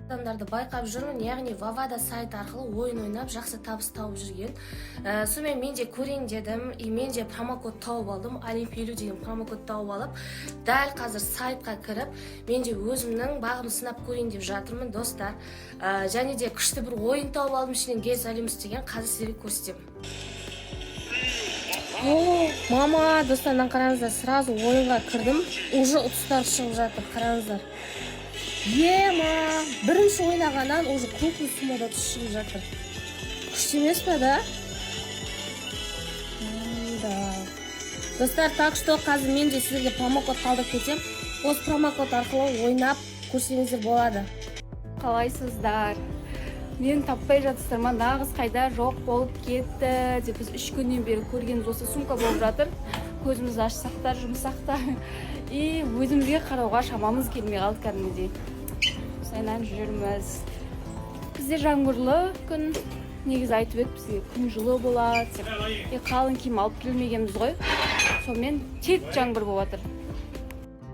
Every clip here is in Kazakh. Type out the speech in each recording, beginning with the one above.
Адамдарды байқап жүрмін, яғни Vavada сайт арқылы ойын ойнап, жақсы табыс тауып жүрген. Сонымен мен де көрейін дедім, мен де промокод тауып алдым, Олимпиялу деген промокод тауып алып, дәл қазір сайтқа кіріп, мен де өзімнің бағымды сынап көрейін деп жатырмын, достар. Және де күшті бір ойын тауып алдым, ішінен Get Salutes деген, қазір сіздерге көрсетемін. Мама, достардан қараңыздар, сразу ойынға кірдім, уже ұтыстар шығып жатыр, қараңыздар. Ема, бірінші ойнағаннан уже крупный суммада шығып жатыр. Күшті емес пе, да? Да. Достар, так что қазір мен де сіздерге промокод қалдырып кетем. Осы промокод арқылы ойнап көрсеңіздер болады. Қалайсыздар? Мен таппай жатсыздар ма, нағыз қайда жоқ болып кетті деп біз 3 күннен бері көргеніміз осы сумка болып жатыр. Көзімізді ашсақтар, жұмсақтар. И өзімізге қарауға шамамыз келмей қалды кәдімгідей. Осылайынан жүрміз. Бізде жаңбырлы күн, негізі айтып еді бізге күн жылы болады деп. Қалың киім алып келмегенбіз ғой. Сонымен тек жаңбыр болып жатыр.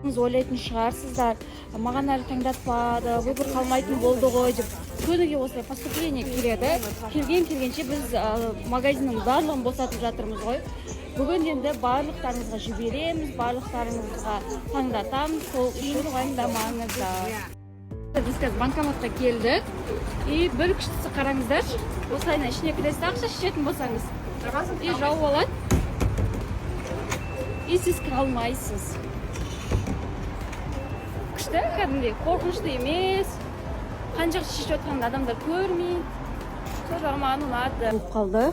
Сіз ойлайтын шығарсыздар, маған әлі таңдатпады, выбор қалмайтын болды ғой деп. Көніге осылай поступление келеді. Келгенше біз магазиннің барлығын босатып жатырмыз ғой. Бүгін енді барлықтарыңызға жібереміз, барлықтарыңызға таңдатамыз, сол үшін уайымдамаңыздар. Біз қазір банкоматқа келдік. И бір күштісі қараңыздар. Осылайынан ішіне кіресіз, ақша шешетін болсаңыз. И жауып алады. И сіз кіре алмайсыз. Күшті, кәдімгідей қорқынышты емес. Қаншақ шешіп отырғанда адамдар көрмейді. Сол жағы маған ұнады. Болып қалды.